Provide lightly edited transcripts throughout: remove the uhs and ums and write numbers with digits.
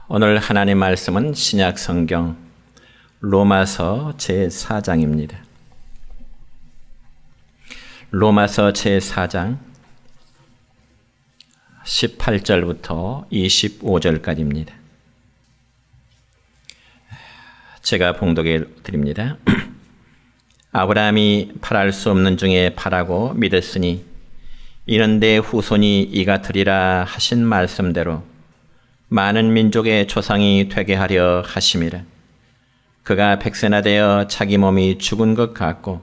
오늘 하나님 말씀은 신약 성경 로마서 제4장입니다. 로마서 제4장 18절부터 25절까지입니다. 제가 봉독해 드립니다. 아브라함이 팔할 수 없는 중에 팔하고 믿었으니 이는 내 후손이 이같으리라 하신 말씀대로 많은 민족의 조상이 되게 하려 하심이라. 그가 백세나 되어 자기 몸이 죽은 것 같고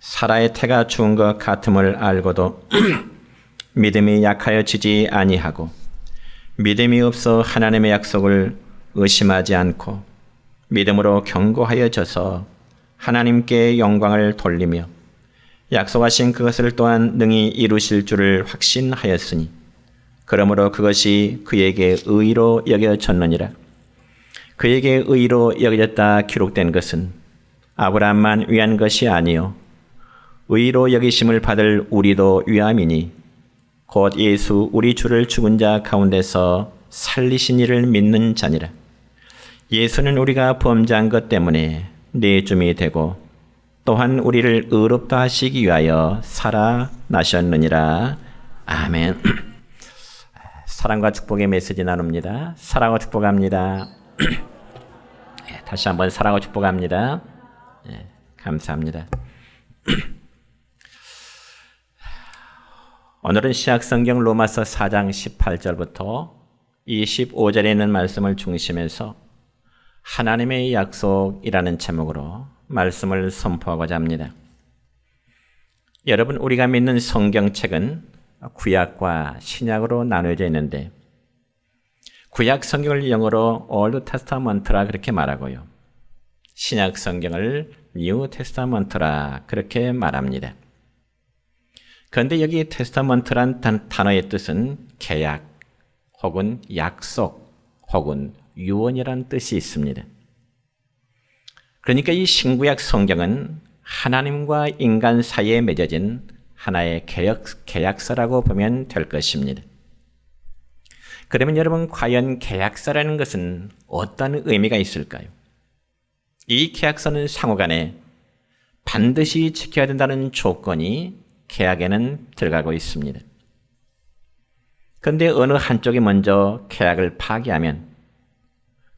사라의 태가 죽은 것 같음을 알고도 믿음이 약하여지지 아니하고 믿음이 없어 하나님의 약속을 의심하지 않고 믿음으로 견고하여져서 하나님께 영광을 돌리며 약속하신 그것을 또한 능히 이루실 줄을 확신하였으니 그러므로 그것이 그에게 의로 여겨졌느니라. 그에게 의로 여겨졌다 기록된 것은 아브라함만 위한 것이 아니요 의로 여기심을 받을 우리도 위함이니 곧 예수 우리 주를 죽은 자 가운데서 살리신 이를 믿는 자니라. 예수는 우리가 범죄한 것 때문에 내줌이 되고 또한 우리를 의롭다 하시기 위하여 살아나셨느니라. 아멘. 사랑과 축복의 메시지 나눕니다. 사랑과 축복합니다. 다시 한번 사랑과 축복합니다. 감사합니다. 오늘은 신약성경 로마서 4장 18절부터 25절에 있는 말씀을 중심해서 하나님의 약속이라는 제목으로 말씀을 선포하고자 합니다. 여러분, 우리가 믿는 성경책은 구약과 신약으로 나누어져 있는데 구약 성경을 영어로 Old Testament라 그렇게 말하고요. 신약 성경을 New Testament라 그렇게 말합니다. 그런데 여기 테스타먼트란 단어의 뜻은 계약 혹은 약속 혹은 유언이라는 뜻이 있습니다. 그러니까 이 신구약 성경은 하나님과 인간 사이에 맺어진 하나의 계약서라고 보면 될 것입니다. 그러면 여러분, 과연 계약서라는 것은 어떤 의미가 있을까요? 이 계약서는 상호간에 반드시 지켜야 된다는 조건이 계약에는 들어가고 있습니다. 그런데 어느 한쪽이 먼저 계약을 파기하면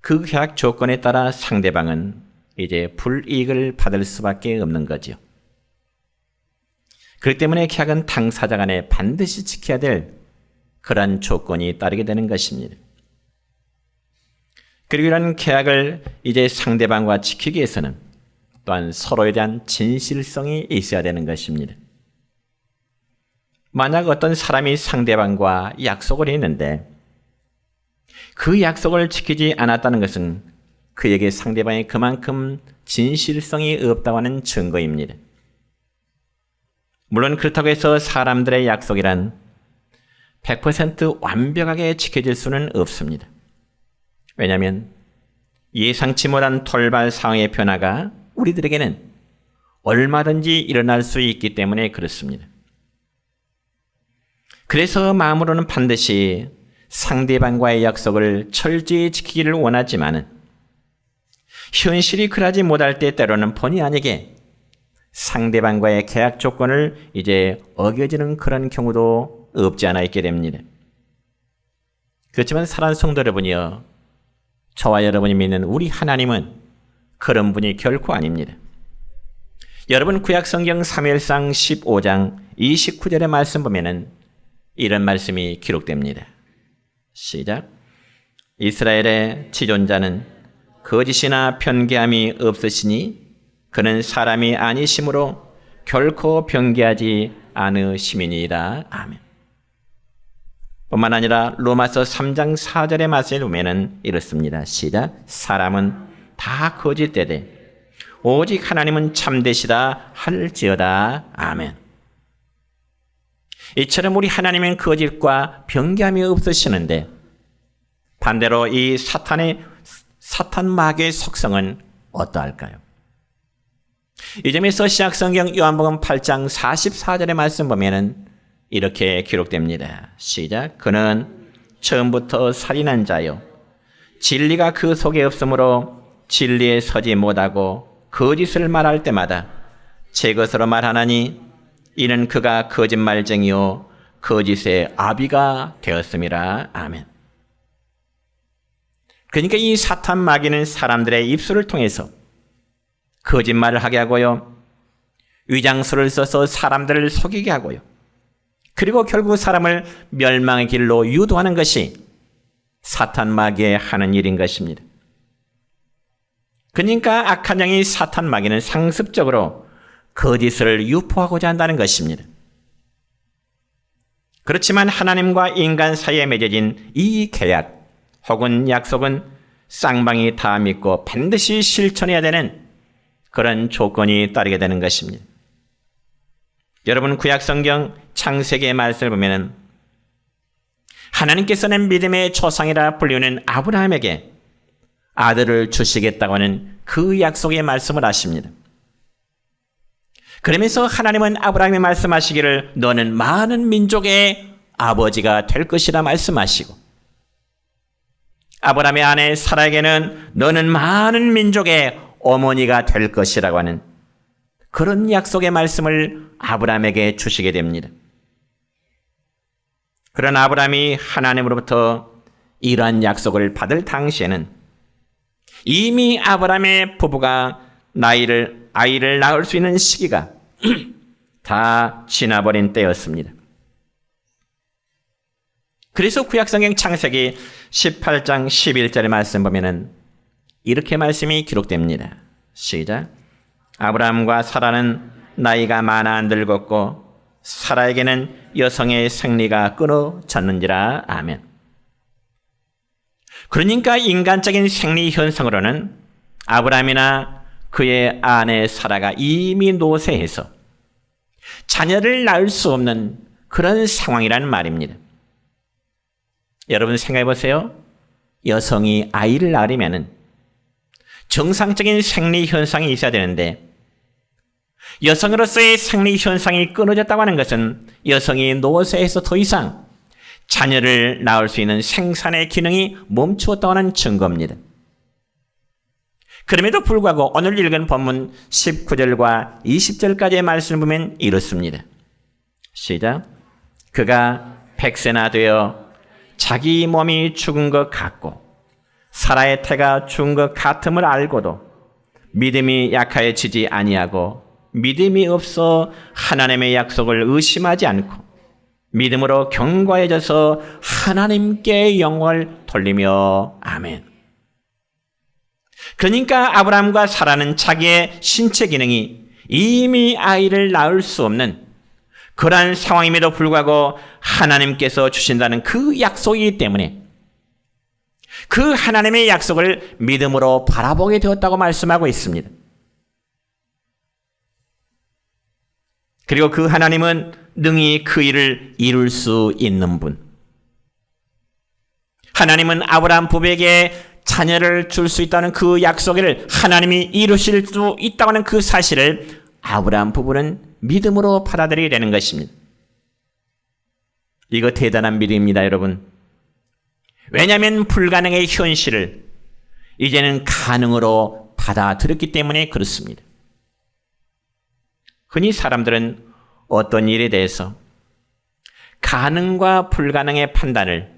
그 계약 조건에 따라 상대방은 이제 불이익을 받을 수밖에 없는 거죠. 그렇기 때문에 계약은 당사자 간에 반드시 지켜야 될 그러한 조건이 따르게 되는 것입니다. 그리고 이런 계약을 이제 상대방과 지키기 위해서는 또한 서로에 대한 진실성이 있어야 되는 것입니다. 만약 어떤 사람이 상대방과 약속을 했는데 그 약속을 지키지 않았다는 것은 그에게 상대방이 그만큼 진실성이 없다고 하는 증거입니다. 물론 그렇다고 해서 사람들의 약속이란 100% 완벽하게 지켜질 수는 없습니다. 왜냐하면 예상치 못한 돌발 상황의 변화가 우리들에게는 얼마든지 일어날 수 있기 때문에 그렇습니다. 그래서 마음으로는 반드시 상대방과의 약속을 철저히 지키기를 원하지만은 현실이 그러지 못할 때 때로는 본의 아니게 상대방과의 계약 조건을 이제 어겨지는 그런 경우도 없지 않아 있게 됩니다. 그렇지만 사랑하는 성도 여러분이여, 저와 여러분이 믿는 우리 하나님은 그런 분이 결코 아닙니다. 여러분, 구약성경 사무엘상 15장 29절의 말씀 보면은 이런 말씀이 기록됩니다. 시작. 이스라엘의 지존자는 거짓이나 변개함이 없으시니 그는 사람이 아니심으로 결코 변개하지 않으심이니이다. 아멘. 뿐만 아니라 로마서 3장 4절의 말씀을 보면 이렇습니다. 시작. 사람은 다 거짓되되 오직 하나님은 참되시다 할지어다. 아멘. 이처럼 우리 하나님은 거짓과 변개함이 없으시는데 반대로 이 사탄 마귀의 속성은 어떠할까요? 이 점에서 신약성경 요한복음 8장 44절의 말씀 보면은 이렇게 기록됩니다. 시작. 그는 처음부터 살인한 자요 진리가 그 속에 없으므로 진리에 서지 못하고 거짓을 말할 때마다 제 것으로 말하나니 이는 그가 거짓말쟁이요 거짓의 아비가 되었음이라. 아멘. 그러니까 이 사탄 마귀는 사람들의 입술을 통해서 거짓말을 하게 하고요, 위장술을 써서 사람들을 속이게 하고요, 그리고 결국 사람을 멸망의 길로 유도하는 것이 사탄 마귀의 하는 일인 것입니다. 그러니까 악한 영이 사탄 마귀는 상습적으로 거짓을 유포하고자 한다는 것입니다. 그렇지만 하나님과 인간 사이에 맺어진 이 계약 혹은 약속은 쌍방이 다 믿고 반드시 실천해야 되는 그런 조건이 따르게 되는 것입니다. 여러분, 구약성경 창세기의 말씀을 보면 하나님께서는 믿음의 조상이라 불리우는 아브라함에게 아들을 주시겠다고 하는 그 약속의 말씀을 하십니다. 그러면서 하나님은 아브라함이 말씀하시기를 너는 많은 민족의 아버지가 될 것이라 말씀하시고, 아브라함의 아내 사라에게는 너는 많은 민족의 어머니가 될 것이라고 하는 그런 약속의 말씀을 아브라함에게 주시게 됩니다. 그런 아브라함이 하나님으로부터 이러한 약속을 받을 당시에는 이미 아브라함의 부부가 아이를 낳을 수 있는 시기가 다 지나버린 때였습니다. 그래서 구약성경 창세기 18장 11절의 말씀 보면은 이렇게 말씀이 기록됩니다. 시작. 아브라함과 사라는 나이가 많아 안 늙었고 사라에게는 여성의 생리가 끊어졌는지라. 아멘. 그러니까 인간적인 생리 현상으로는 아브라함이나 그의 아내 사라가 이미 노쇠해서 자녀를 낳을 수 없는 그런 상황이라는 말입니다. 여러분 생각해 보세요. 여성이 아이를 낳으려면 정상적인 생리 현상이 있어야 되는데 여성으로서의 생리 현상이 끊어졌다고 하는 것은 여성이 노쇠해서 더 이상 자녀를 낳을 수 있는 생산의 기능이 멈추었다고 하는 증거입니다. 그럼에도 불구하고 오늘 읽은 본문 19절과 20절까지의 말씀을 보면 이렇습니다. 시작. 그가 100세나 되어 자기 몸이 죽은 것 같고 사라의 태가 죽은 것 같음을 알고도 믿음이 약하여지지 아니하고 믿음이 없어 하나님의 약속을 의심하지 않고 믿음으로 견고해져서 하나님께 영광을 돌리며. 아멘. 그러니까 아브라함과 사라는 자기의 신체 기능이 이미 아이를 낳을 수 없는 그러한 상황임에도 불구하고 하나님께서 주신다는 그 약속이기 때문에 그 하나님의 약속을 믿음으로 바라보게 되었다고 말씀하고 있습니다. 그리고 그 하나님은 능히 그 일을 이룰 수 있는 분. 하나님은 아브라함 부부에게 자녀를 줄 수 있다는 그 약속을 하나님이 이루실 수 있다고 하는 그 사실을 아브라함 부부는 믿음으로 받아들이게 되는 것입니다. 이거 대단한 믿음입니다, 여러분. 왜냐하면 불가능의 현실을 이제는 가능으로 받아들였기 때문에 그렇습니다. 흔히 사람들은 어떤 일에 대해서 가능과 불가능의 판단을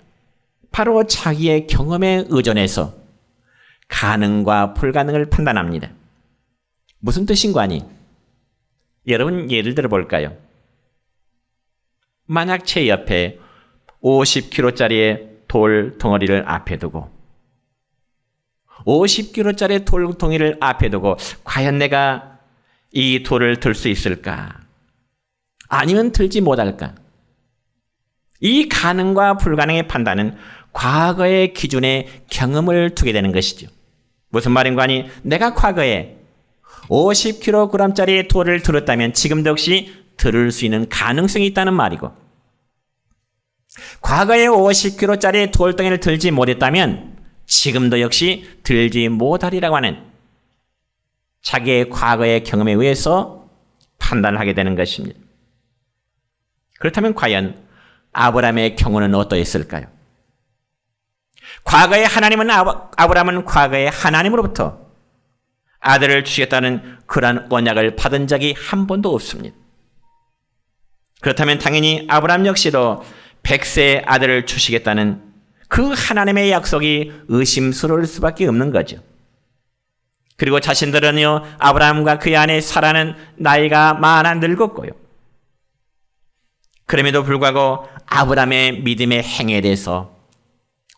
바로 자기의 경험에 의존해서 가능과 불가능을 판단합니다. 무슨 뜻인가 하니? 여러분 예를 들어 볼까요? 만약 제 옆에 50kg짜리의 돌 덩어리를 앞에 두고 50kg짜리 돌 덩어리를 앞에 두고 과연 내가 이 돌을 들 수 있을까? 아니면 들지 못할까? 이 가능과 불가능의 판단은 과거의 기준에 경험을 두게 되는 것이죠. 무슨 말인가 하니 내가 과거에 50kg짜리 돌을 들었다면 지금도 역시 들을 수 있는 가능성이 있다는 말이고, 과거에 50kg짜리 돌덩이를 들지 못했다면 지금도 역시 들지 못하리라고 하는 자기의 과거의 경험에 의해서 판단을 하게 되는 것입니다. 그렇다면 과연 아브라함의 경우는 어떠했을까요? 과거의 하나님은 아브라함은 과거의 하나님으로부터 아들을 주시겠다는 그러한 언약을 받은 적이 한 번도 없습니다. 그렇다면 당연히 아브라함 역시도 100세의 아들을 주시겠다는 그 하나님의 약속이 의심스러울 수밖에 없는 거죠. 그리고 자신들은요, 아브라함과 그의 아내 사라는 나이가 많아 늙었고요. 그럼에도 불구하고 아브라함의 믿음의 행위에 대해서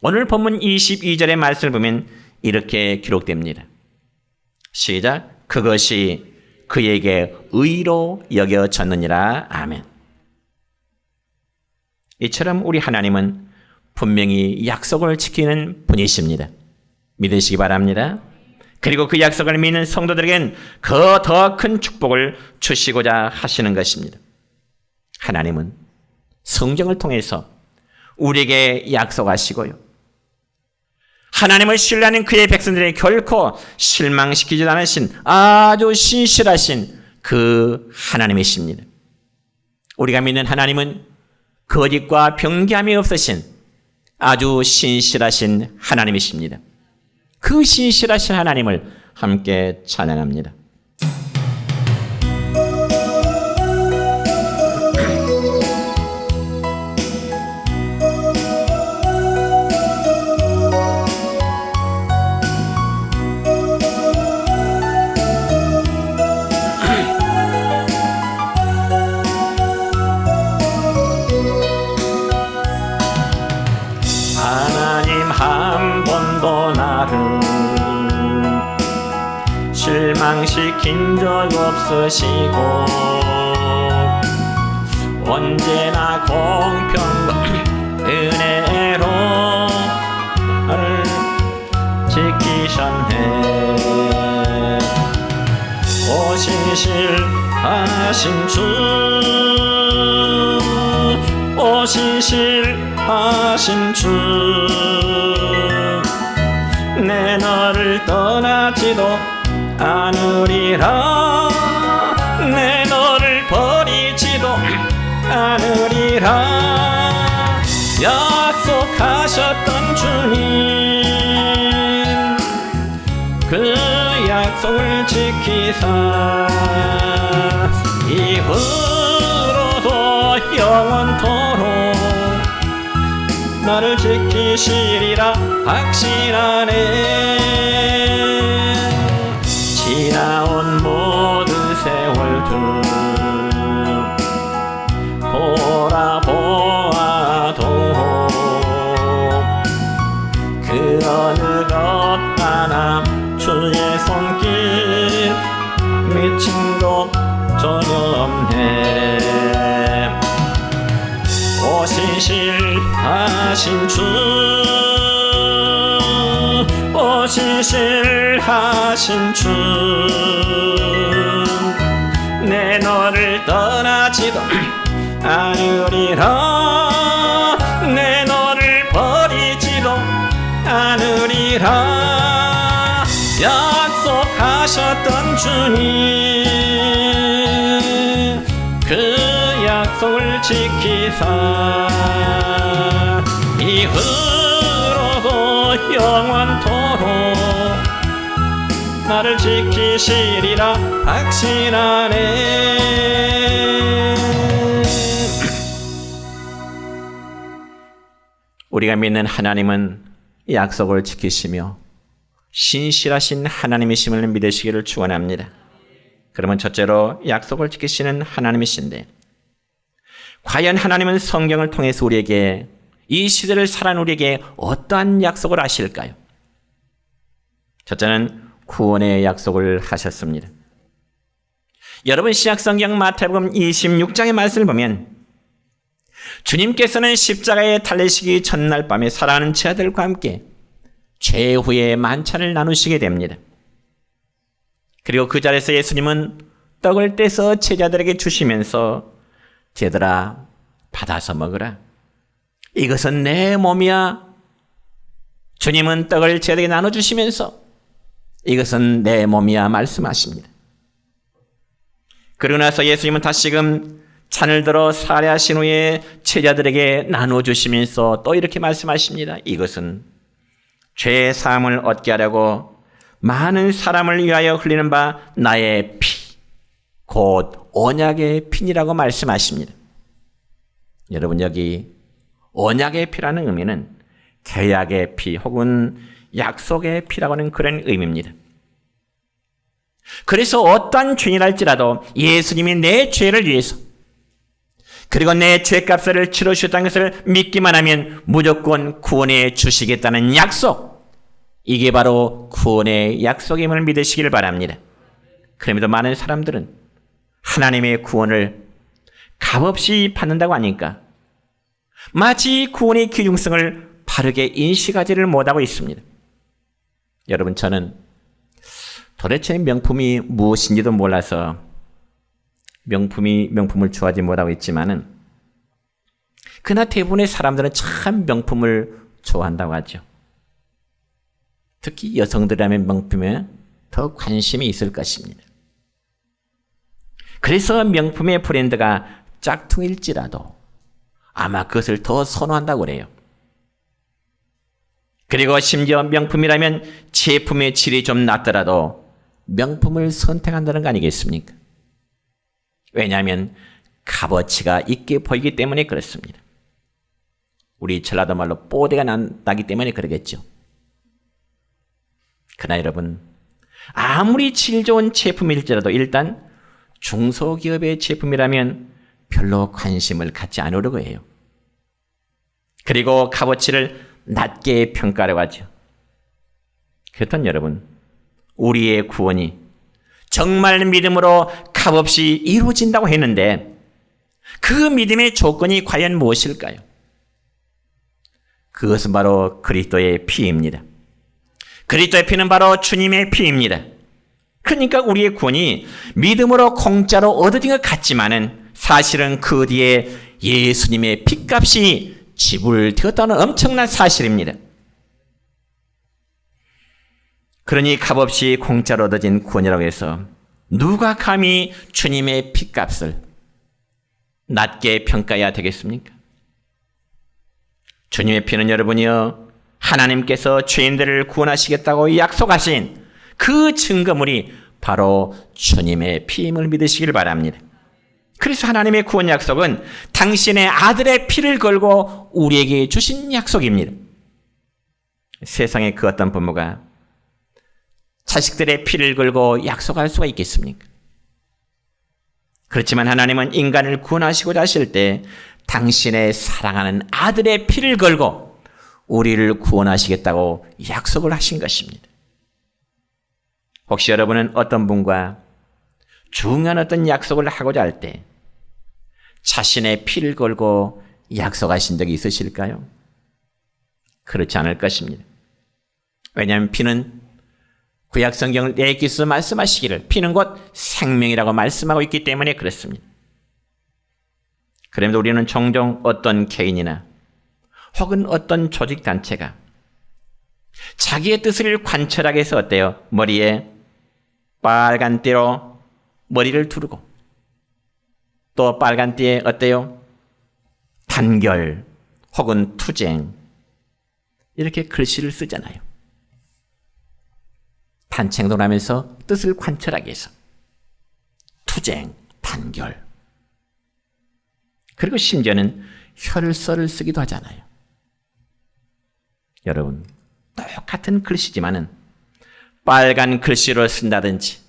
오늘 본문 22절의 말씀을 보면 이렇게 기록됩니다. 시작. 그것이 그에게 의로 여겨졌느니라. 아멘. 이처럼 우리 하나님은 분명히 약속을 지키는 분이십니다. 믿으시기 바랍니다. 그리고 그 약속을 믿는 성도들에겐 그 더 큰 축복을 주시고자 하시는 것입니다. 하나님은 성경을 통해서 우리에게 약속하시고요, 하나님을 신뢰하는 그의 백성들에게 결코 실망시키지 않으신 아주 신실하신 그 하나님이십니다. 우리가 믿는 하나님은 거짓과 변개함이 없으신 아주 신실하신 하나님이십니다. 그 신실하신 하나님을 함께 찬양합니다. 한 번도 나를 실망시킨 적 없으시고 언제나 공평과 은혜로 나를 지키셨네. 오신실하신 주, 오신실하신 주, 내 너를 떠나지도 않으리라, 내 너를 버리지도 않으리라. 약속하셨던 주님, 그 약속을 지키사 이후로도 영원토록 나를 지키시리라 확신하네. 지나온 모든 세월들 돌아보아도 그 어느 것 하나 주의 손길 미친 것 전혀 없네. 오신실하신 주, 오신실하신 주, 내 너를 떠나지도 않으리라, 내 너를 버리지도 않으리라. 약속하셨던 주님, 그 약속을 지키사 이후로도 영원토록 나를 지키시리라 확신하네. 우리가 믿는 하나님은 약속을 지키시며 신실하신 하나님이심을 믿으시기를 축원합니다. 그러면 첫째로 약속을 지키시는 하나님이신데, 과연 하나님은 성경을 통해서 우리에게, 이 시대를 살아가는 우리에게 어떠한 약속을 하실까요? 첫째는 구원의 약속을 하셨습니다. 여러분, 신약성경 마태복음 26장의 말씀을 보면 주님께서는 십자가에 달리시기 전날 밤에 사랑하는 제자들과 함께 최후의 만찬을 나누시게 됩니다. 그리고 그 자리에서 예수님은 떡을 떼서 제자들에게 주시면서 제들아, 받아서 먹으라, 이것은 내 몸이야. 주님은 떡을 제자들에게 나눠주시면서 이것은 내 몸이야 말씀하십니다. 그러고 나서 예수님은 다시금 잔을 들어 살해하신 후에 제자들에게 나눠주시면서 또 이렇게 말씀하십니다. 이것은 죄 사함을 얻게 하려고 많은 사람을 위하여 흘리는 바 나의 피, 곧 언약의 피니라고 말씀하십니다. 여러분, 여기 언약의 피라는 의미는 계약의 피 혹은 약속의 피라고 하는 그런 의미입니다. 그래서 어떠한 죄인일지라도 예수님이 내 죄를 위해서 그리고 내 죄값을 치러주셨다는 것을 믿기만 하면 무조건 구원해 주시겠다는 약속, 이게 바로 구원의 약속임을 믿으시길 바랍니다. 그럼에도 많은 사람들은 하나님의 구원을 값없이 받는다고 하니까 마치 구원의 기중성을 바르게 인식하지를 못하고 있습니다. 여러분, 저는 도대체 명품이 무엇인지도 몰라서 명품을 좋아하지 못하고 있지만은, 그러나 대부분의 사람들은 참 명품을 좋아한다고 하죠. 특히 여성들이라면 명품에 더 관심이 있을 것입니다. 그래서 명품의 브랜드가 짝퉁일지라도 아마 그것을 더 선호한다고 그래요. 그리고 심지어 명품이라면 제품의 질이 좀 낮더라도 명품을 선택한다는 거 아니겠습니까? 왜냐하면 값어치가 있게 보이기 때문에 그렇습니다. 우리 전라도 말로 뽀대가 나기 때문에 그러겠죠. 그러나 여러분, 아무리 질 좋은 제품일지라도 일단 중소기업의 제품이라면 별로 관심을 갖지 않으려고 해요. 그리고 값어치를 낮게 평가하려고 하죠. 그렇다면 여러분, 우리의 구원이 정말 믿음으로 값없이 이루어진다고 했는데 그 믿음의 조건이 과연 무엇일까요? 그것은 바로 그리스도의 피입니다. 그리스도의 피는 바로 주님의 피입니다. 그러니까 우리의 구원이 믿음으로 공짜로 얻어진 것 같지만은 사실은 그 뒤에 예수님의 피값이 지불되었다는 엄청난 사실입니다. 그러니 값없이 공짜로 얻어진 구원이라고 해서 누가 감히 주님의 피값을 낮게 평가해야 되겠습니까? 주님의 피는 여러분이요, 하나님께서 죄인들을 구원하시겠다고 약속하신 그 증거물이 바로 주님의 피임을 믿으시길 바랍니다. 그래서 하나님의 구원 약속은 당신의 아들의 피를 걸고 우리에게 주신 약속입니다. 세상에 그 어떤 부모가 자식들의 피를 걸고 약속할 수가 있겠습니까? 그렇지만 하나님은 인간을 구원하시고자 하실 때 당신의 사랑하는 아들의 피를 걸고 우리를 구원하시겠다고 약속을 하신 것입니다. 혹시 여러분은 어떤 분과 중요한 어떤 약속을 하고자 할 때 자신의 피를 걸고 약속하신 적이 있으실까요? 그렇지 않을 것입니다. 왜냐하면 피는 구약성경을 예수께서 말씀하시기를 피는 곧 생명이라고 말씀하고 있기 때문에 그렇습니다. 그런데 우리는 종종 어떤 개인이나 혹은 어떤 조직단체가 자기의 뜻을 관철하게 해서 어때요? 머리에 빨간 띠로 머리를 두르고 또 빨간 띠에 어때요? 단결 혹은 투쟁 이렇게 글씨를 쓰잖아요. 단체행동을 하면서 뜻을 관철하기 위해서 투쟁, 단결, 그리고 심지어는 혈서를 쓰기도 하잖아요. 여러분, 똑같은 글씨지만은 빨간 글씨로 쓴다든지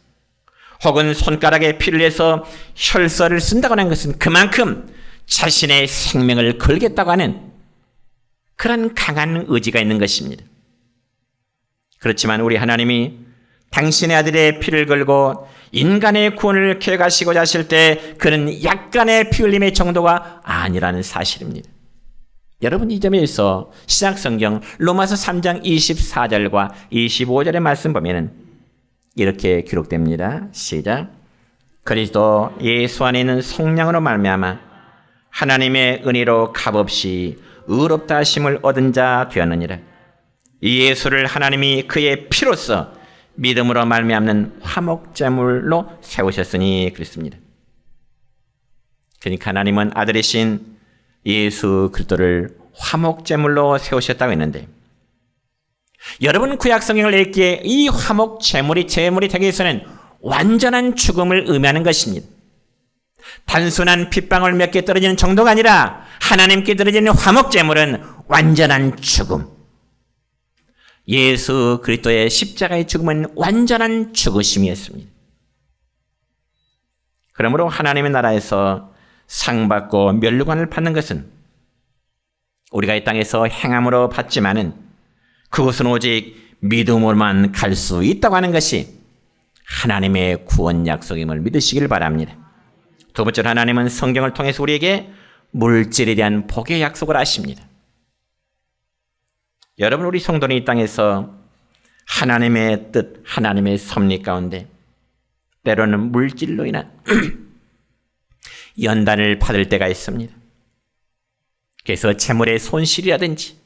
혹은 손가락에 피를 내서 혈서를 쓴다고 하는 것은 그만큼 자신의 생명을 걸겠다고 하는 그런 강한 의지가 있는 것입니다. 그렇지만 우리 하나님이 당신의 아들의 피를 걸고 인간의 구원을 계획하시고자 하실 때 그는 약간의 피 흘림의 정도가 아니라는 사실입니다. 여러분, 이 점에서 신약성경 로마서 3장 24절과 25절의 말씀 보면은 이렇게 기록됩니다. 시작. 그리스도 예수 안에 있는 속량으로 말미암아 하나님의 은혜로 값없이 의롭다 하심을 얻은 자 되었느니라. 이 예수를 하나님이 그의 피로써 믿음으로 말미암는 화목제물로 세우셨으니 그렇습니다. 그러니까 하나님은 아들이신 예수 그리스도를 화목제물로 세우셨다고 했는데 여러분 구약 성경을 읽기에 이 화목 제물이 되기 위해서는 완전한 죽음을 의미하는 것입니다. 단순한 빗방울 몇 개 떨어지는 정도가 아니라 하나님께 떨어지는 화목 제물은 완전한 죽음. 예수 그리스도의 십자가의 죽음은 완전한 죽으심이었습니다. 그러므로 하나님의 나라에서 상 받고 면류관을 받는 것은 우리가 이 땅에서 행함으로 받지만은 그것은 오직 믿음으로만 갈 수 있다고 하는 것이 하나님의 구원 약속임을 믿으시길 바랍니다. 두 번째로 하나님은 성경을 통해서 우리에게 물질에 대한 복의 약속을 하십니다. 여러분, 우리 성도는 이 땅에서 하나님의 뜻, 하나님의 섭리 가운데 때로는 물질로 인한 연단을 받을 때가 있습니다. 그래서 재물의 손실이라든지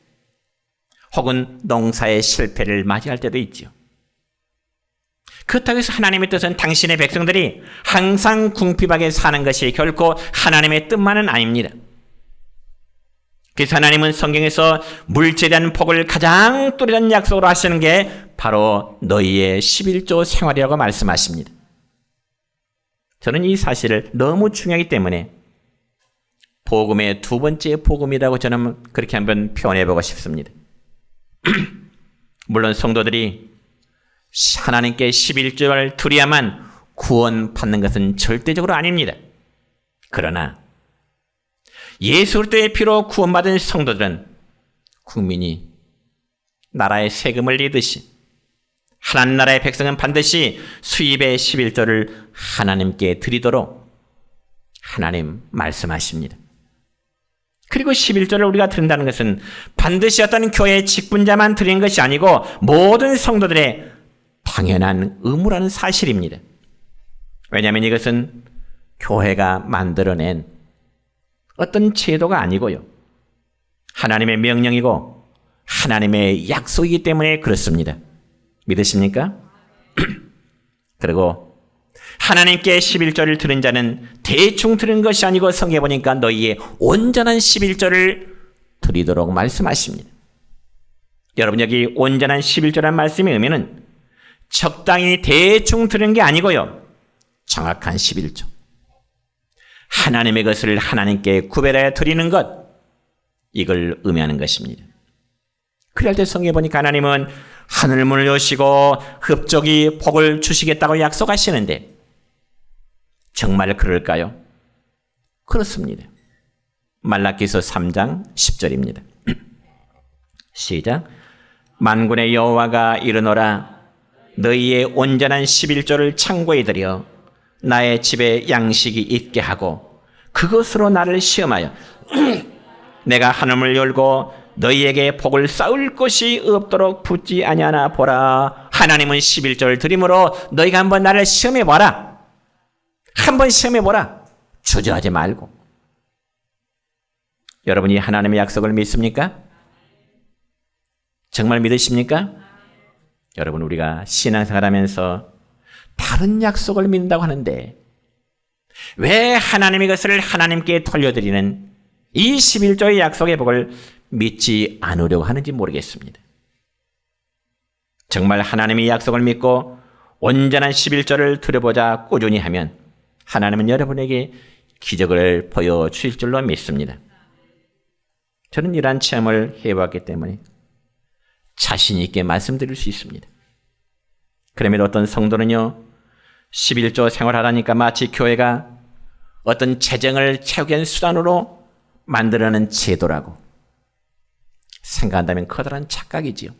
혹은 농사의 실패를 맞이할 때도 있죠. 그렇다고 해서 하나님의 뜻은 당신의 백성들이 항상 궁핍하게 사는 것이 결코 하나님의 뜻만은 아닙니다. 그래서 하나님은 성경에서 물질에 대한 복을 가장 뚜렷한 약속으로 하시는 게 바로 너희의 11조 생활이라고 말씀하십니다. 저는 이 사실을 너무 중요하기 때문에 복음의 두 번째 복음이라고 저는 그렇게 한번 표현해보고 싶습니다. 물론 성도들이 하나님께 11조를 드려야만 구원받는 것은 절대적으로 아닙니다. 그러나 예수 그리스도의 피로 구원받은 성도들은 국민이 나라의 세금을 내듯이 하나님 나라의 백성은 반드시 수입의 11조를 하나님께 드리도록 하나님 말씀하십니다. 그리고 11조를 우리가 드린다는 것은 반드시 어떤 교회의 직분자만 드리는 것이 아니고 모든 성도들의 당연한 의무라는 사실입니다. 왜냐하면 이것은 교회가 만들어낸 어떤 제도가 아니고요. 하나님의 명령이고 하나님의 약속이기 때문에 그렇습니다. 믿으십니까? 그리고 하나님께 11조를 드린 자는 대충 드린 것이 아니고 성경에 보니까 너희의 온전한 11조를 드리도록 말씀하십니다. 여러분, 여기 온전한 11조란 말씀의 의미는 적당히 대충 드리는 게 아니고요. 정확한 11조. 하나님의 것을 하나님께 구별해 드리는 것, 이걸 의미하는 것입니다. 그럴 때 성경에 보니까 하나님은 하늘문을 여시고 흡족히 복을 주시겠다고 약속하시는데 정말 그럴까요? 그렇습니다. 말라기서 3장 10절입니다. 시작. 만군의 여호와가 이르노라 너희의 온전한 11조를 창고에 들여 나의 집에 양식이 있게 하고 그것으로 나를 시험하여 내가 하늘을 열고 너희에게 복을 쌓을 것이 없도록 붙지 아니하나 보라. 하나님은 11조를 드림으로 너희가 한번 나를 시험해봐라. 한번 시험해보라. 주저하지 말고. 여러분이 하나님의 약속을 믿습니까? 정말 믿으십니까? 여러분, 우리가 신앙생활하면서 다른 약속을 믿는다고 하는데 왜 하나님의 것을 하나님께 돌려드리는 이 11조의 약속의 복을 믿지 않으려고 하는지 모르겠습니다. 정말 하나님의 약속을 믿고 온전한 11조를 드려보자 꾸준히 하면 하나님은 여러분에게 기적을 보여주실 줄로 믿습니다. 저는 이러한 체험을 해왔기 때문에 자신 있게 말씀드릴 수 있습니다. 그러면 어떤 성도는요, 11조 생활하다니까 마치 교회가 어떤 재정을 채우기 위한 수단으로 만들어낸 제도라고 생각한다면 커다란 착각이지요.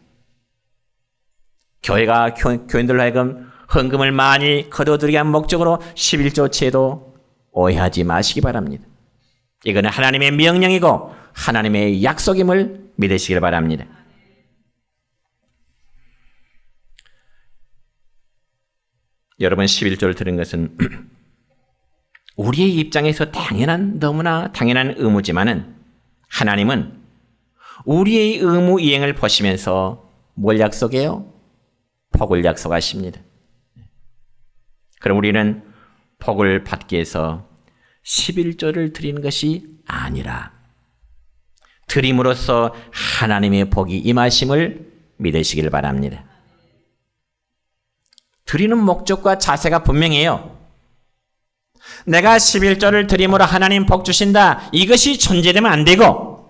교회가 교인들로 하여금 헌금을 많이 거둬들이게 한 목적으로 11조 제도 오해하지 마시기 바랍니다. 이거는 하나님의 명령이고 하나님의 약속임을 믿으시길 바랍니다. 여러분, 11조를 들은 것은 우리의 입장에서 너무나 당연한 의무지만은 하나님은 우리의 의무 이행을 보시면서 뭘 약속해요? 복을 약속하십니다. 그럼 우리는 복을 받기 위해서 11조를 드리는 것이 아니라 드림으로써 하나님의 복이 임하심을 믿으시길 바랍니다. 드리는 목적과 자세가 분명해요. 내가 11조를 드림으로 하나님 복 주신다. 이것이 존재되면 안 되고,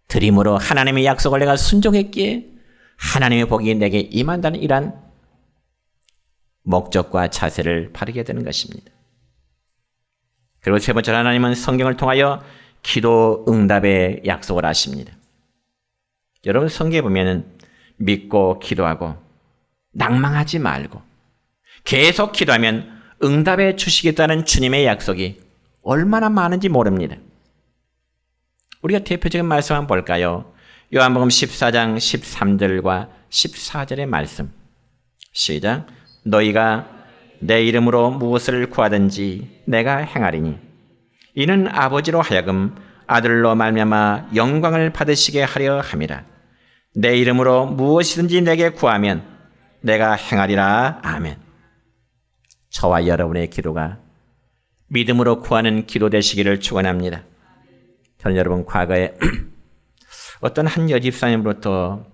드림으로 하나님의 약속을 내가 순종했기에 하나님의 복이 내게 임한다는 이러한 목적과 자세를 바르게 되는 것입니다. 그리고 세 번째로 하나님은 성경을 통하여 기도 응답의 약속을 하십니다. 여러분 성경에 보면은 믿고 기도하고 낭망하지 말고 계속 기도하면 응답해 주시겠다는 주님의 약속이 얼마나 많은지 모릅니다. 우리가 대표적인 말씀 한번 볼까요? 요한복음 14장 13절과 14절의 말씀. 시작. 너희가 내 이름으로 무엇을 구하든지 내가 행하리니 이는 아버지로 하여금 아들로 말미암아 영광을 받으시게 하려 함이라. 내 이름으로 무엇이든지 내게 구하면 내가 행하리라. 아멘. 저와 여러분의 기도가 믿음으로 구하는 기도 되시기를 축원합니다. 저는 여러분 과거에 어떤 한 여집사님으로부터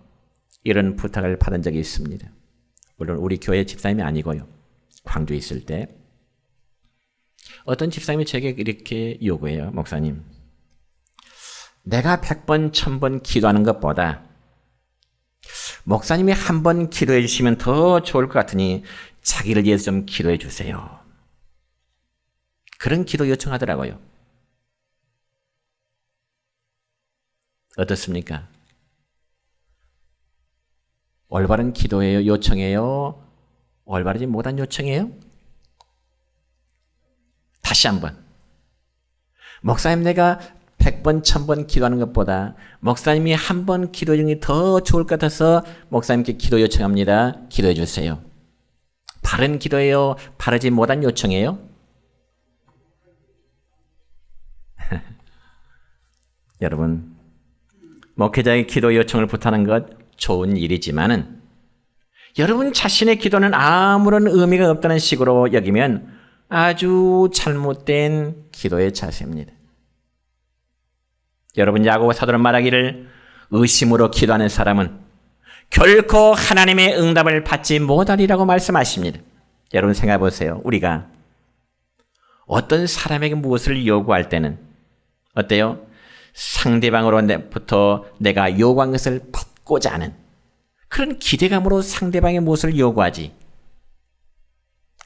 이런 부탁을 받은 적이 있습니다. 물론 우리 교회 집사님이 아니고요. 광주에 있을 때 어떤 집사님이 제게 이렇게 요구해요. 목사님, 내가 100번, 1000번 기도하는 것보다 목사님이 한 번 기도해 주시면 더 좋을 것 같으니 자기를 위해서 좀 기도해 주세요. 그런 기도 요청하더라고요. 어떻습니까? 올바른 기도예요? 요청이에요? 올바르지 못한 요청이에요? 다시 한번. 목사님 내가 100번, 1000번 기도하는 것보다 목사님이 한 번 기도 중에 더 좋을 것 같아서 목사님께 기도 요청합니다. 기도해 주세요. 바른 기도예요? 바르지 못한 요청이에요? 여러분, 목회자의 기도 요청을 부탁하는 것 좋은 일이지만은 여러분 자신의 기도는 아무런 의미가 없다는 식으로 여기면 아주 잘못된 기도의 자세입니다. 여러분 야고보 사도는 말하기를 의심으로 기도하는 사람은 결코 하나님의 응답을 받지 못하리라고 말씀하십니다. 여러분 생각해 보세요. 우리가 어떤 사람에게 무엇을 요구할 때는 어때요? 상대방으로부터 내가 요구한 것을 받고자 하는 그런 기대감으로 상대방의 무엇을 요구하지.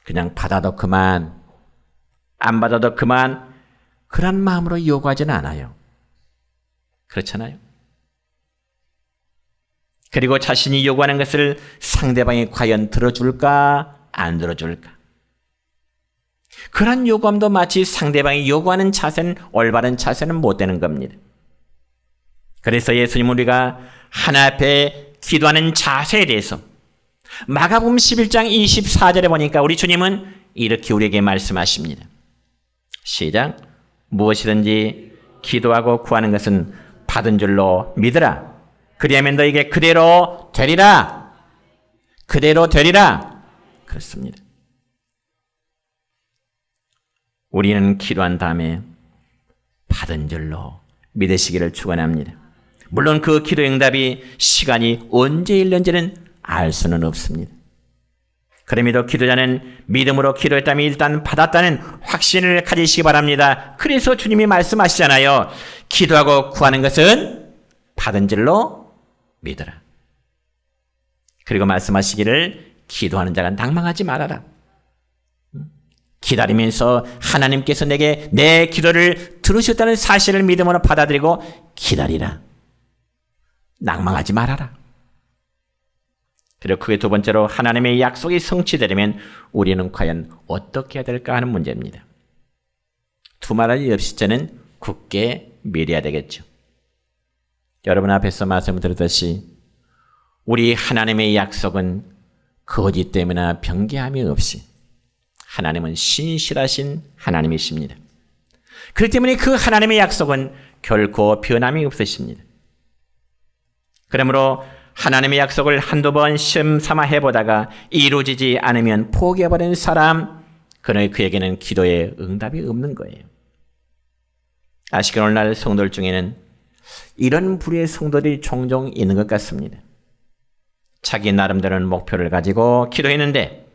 그냥 받아도 그만, 안 받아도 그만, 그런 마음으로 요구하지는 않아요. 그렇잖아요. 그리고 자신이 요구하는 것을 상대방이 과연 들어줄까, 안 들어줄까. 그런 요구함도 마치 상대방이 요구하는 자세는 올바른 자세는 못 되는 겁니다. 그래서 예수님 우리가 하나 앞에 기도하는 자세에 대해서 마가복음 11장 24절에 보니까 우리 주님은 이렇게 우리에게 말씀하십니다. 시작. 무엇이든지 기도하고 구하는 것은 받은 줄로 믿으라. 그리하면 너에게 그대로 되리라. 그대로 되리라. 그렇습니다. 우리는 기도한 다음에 받은 줄로 믿으시기를 축원합니다. 물론 그 기도 응답이 시간이 언제 일는지는 알 수는 없습니다. 그럼에도 기도자는 믿음으로 기도했다면 일단 받았다는 확신을 가지시기 바랍니다. 그래서 주님이 말씀하시잖아요. 기도하고 구하는 것은 받은 줄로 믿어라. 그리고 말씀하시기를 기도하는 자가 낭망하지 말아라. 기다리면서 하나님께서 내게 내 기도를 들으셨다는 사실을 믿음으로 받아들이고 기다리라. 낭망하지 말아라. 그리고 그게 두 번째로 하나님의 약속이 성취되려면 우리는 과연 어떻게 해야 될까 하는 문제입니다. 두말할 없이 저는 굳게 밀어야 되겠죠. 여러분 앞에서 말씀을 드렸듯이 우리 하나님의 약속은 거짓 때문에 변개함이 없이 하나님은 신실하신 하나님이십니다. 그렇기 때문에 그 하나님의 약속은 결코 변함이 없으십니다. 그러므로 하나님의 약속을 한두 번 시험 삼아 해보다가 이루어지지 않으면 포기해버리는 사람, 그에게는 기도에 응답이 없는 거예요. 아시게 오늘날 성도들 중에는 이런 부류의 성도들이 종종 있는 것 같습니다. 자기 나름대로는 목표를 가지고 기도했는데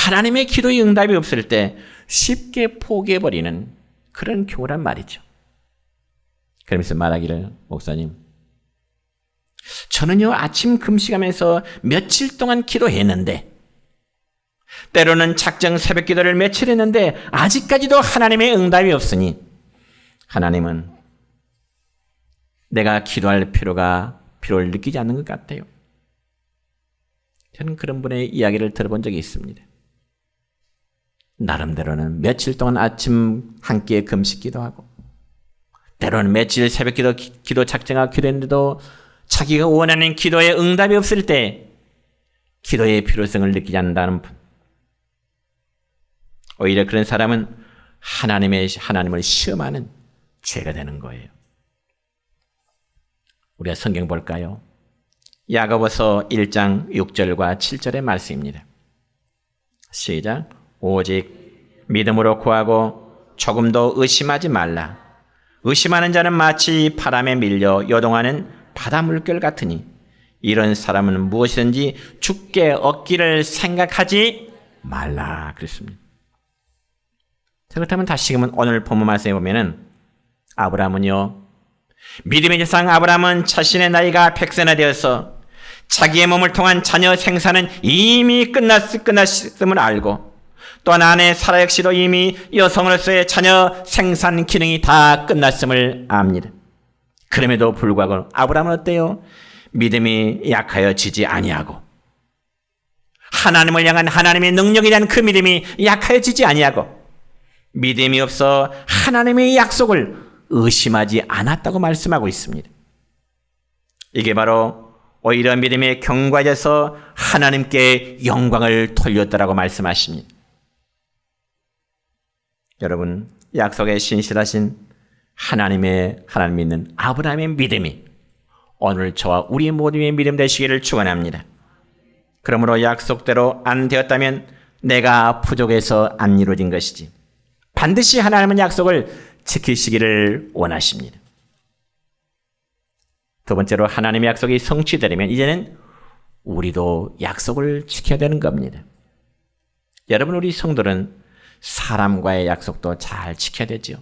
하나님의 기도의 응답이 없을 때 쉽게 포기해버리는 그런 경우란 말이죠. 그러면서 말하기를, 목사님, 저는요 아침 금식하면서 며칠 동안 기도했는데, 때로는 작정 새벽 기도를 며칠 했는데 아직까지도 하나님의 응답이 없으니 하나님은 내가 기도할 필요를 느끼지 않는 것 같아요. 저는 그런 분의 이야기를 들어본 적이 있습니다. 나름대로는 며칠 동안 아침 한 끼에 금식 기도하고, 때로는 며칠 새벽 기도 작정하고 기도했는데도 자기가 원하는 기도에 응답이 없을 때 기도의 필요성을 느끼지 않는다는 분. 오히려 그런 사람은 하나님을 시험하는 죄가 되는 거예요. 우리가 성경 볼까요? 야고보서 1장 6절과 7절의 말씀입니다. 시작. 오직 믿음으로 구하고 조금도 의심하지 말라. 의심하는 자는 마치 바람에 밀려 요동하는 바다 물결 같으니 이런 사람은 무엇이든지 죽게 얻기를 생각하지 말라. 그랬습니다. 그렇다면 다시금 오늘 본문 말씀에 보면은 아브라함은요, 믿음의 조상 아브라함은 자신의 나이가 100세나 되어서 자기의 몸을 통한 자녀 생산은 이미 끝났음을 알고, 또한 아내 사라 역시도 이미 여성으로서의 자녀 생산 기능이 다 끝났음을 압니다. 그럼에도 불구하고 아브라함은 어때요? 믿음이 약하여지지 아니하고, 하나님을 향한 하나님의 능력에 대한 그 믿음이 약하여지지 아니하고, 믿음이 없어 하나님의 약속을 의심하지 않았다고 말씀하고 있습니다. 이게 바로 오히려 믿음에 경과해서 하나님께 영광을 돌렸다라고 말씀하십니다. 여러분, 약속에 신실하신 하나님 믿는 아브라함의 믿음이 오늘 저와 우리 모두의 믿음 되시기를 축원합니다. 그러므로 약속대로 안 되었다면 내가 부족해서 안 이루어진 것이지, 반드시 하나님은 약속을 지키시기를 원하십니다. 두 번째로, 하나님의 약속이 성취되려면 이제는 우리도 약속을 지켜야 되는 겁니다. 여러분, 우리 성도는 사람과의 약속도 잘 지켜야 되죠.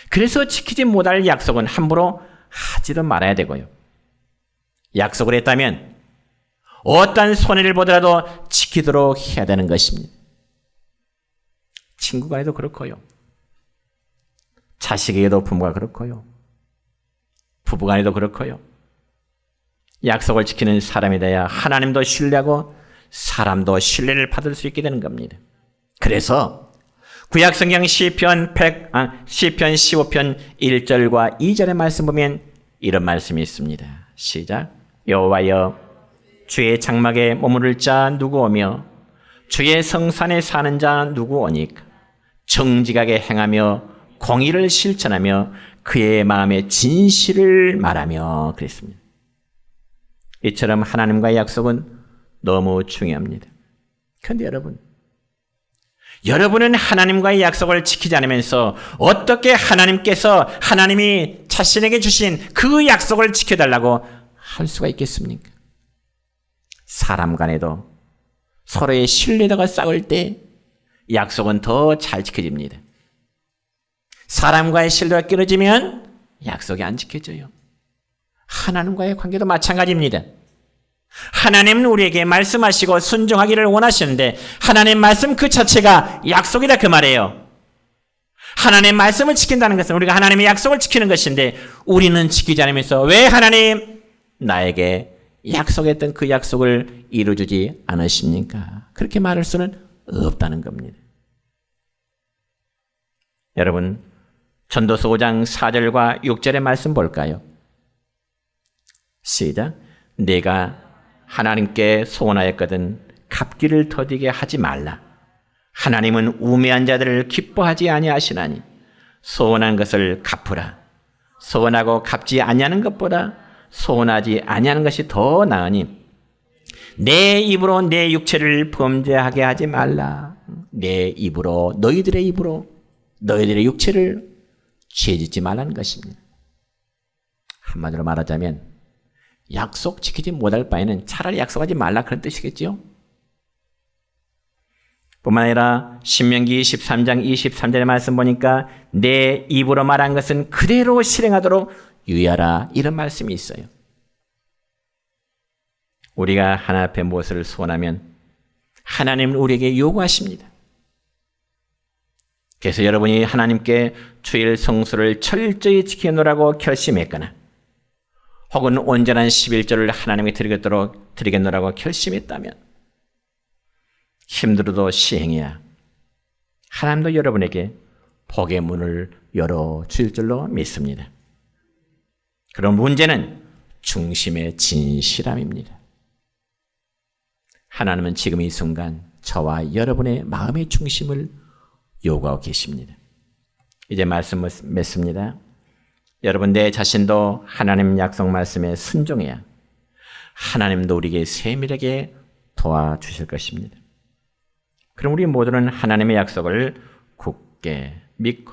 그래서 지키지 못할 약속은 함부로 하지도 말아야 되고요. 약속을 했다면 어떤 손해를 보더라도 지키도록 해야 되는 것입니다. 친구 간에도 그렇고요. 자식에게도 부모가 그렇고요. 부부 간에도 그렇고요. 약속을 지키는 사람이 돼야 하나님도 신뢰하고 사람도 신뢰를 받을 수 있게 되는 겁니다. 그래서 구약성경 시편 15편 1절과 2절의 말씀 보면 이런 말씀이 있습니다. 시작. 여호와여, 주의 장막에 머무를 자 누구 오며 주의 성산에 사는 자 누구 오니까? 정직하게 행하며 공의를 실천하며 그의 마음에 진실을 말하며. 그랬습니다. 이처럼 하나님과의 약속은 너무 중요합니다. 그런데 여러분은 하나님과의 약속을 지키지 않으면서 어떻게 하나님이 자신에게 주신 그 약속을 지켜달라고 할 수가 있겠습니까? 사람 간에도 서로의 신뢰도가 싸울 때 약속은 더 잘 지켜집니다. 사람과의 신뢰가 끊어지면 약속이 안 지켜져요. 하나님과의 관계도 마찬가지입니다. 하나님은 우리에게 말씀하시고 순종하기를 원하시는데 하나님의 말씀 그 자체가 약속이다, 그 말이에요. 하나님의 말씀을 지킨다는 것은 우리가 하나님의 약속을 지키는 것인데 우리는 지키지 않으면서 왜 하나님 나에게 약속했던 그 약속을 이루어주지 않으십니까? 그렇게 말할 수는 없다는 겁니다. 여러분, 전도서 5장 4절과 6절의 말씀 볼까요? 시작. 내가 하나님께 소원하였거든 갚기를 더디게 하지 말라. 하나님은 우매한 자들을 기뻐하지 아니하시나니 소원한 것을 갚으라. 소원하고 갚지 아니하는 것보다 소원하지 아니하는 것이 더 나으니 내 입으로 내 육체를 범죄하게 하지 말라. 내 입으로, 너희들의 입으로 너희들의 육체를 죄짓지 말라는 것입니다. 한마디로 말하자면 약속 지키지 못할 바에는 차라리 약속하지 말라 그런 뜻이겠지요. 뿐만 아니라 신명기 13장 23절의 말씀 보니까 내 입으로 말한 것은 그대로 실행하도록 유의하라 이런 말씀이 있어요. 우리가 하나님 앞에 무엇을 소원하면 하나님은 우리에게 요구하십니다. 그래서 여러분이 하나님께 주일 성수를 철저히 지켜놓으라고 결심했거나 혹은 온전한 11조를 하나님께 드리겠노라고 결심했다면 힘들어도 시행해야 하나님도 여러분에게 복의 문을 열어줄 줄로 믿습니다. 그런 문제는 중심의 진실함입니다. 하나님은 지금 이 순간 저와 여러분의 마음의 중심을 요구하고 계십니다. 이제 말씀을 맺습니다. 여러분 내 자신도 하나님 약속 말씀에 순종해야 하나님도 우리에게 세밀하게 도와주실 것입니다. 그럼 우리 모두는 하나님의 약속을 굳게 믿고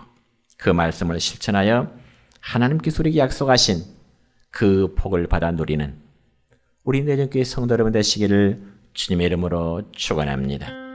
그 말씀을 실천하여 하나님께서 우리에게 약속하신 그 복을 받아 누리는 우리 내전교회 성도 여러분 되시기를 주님의 이름으로 축원합니다.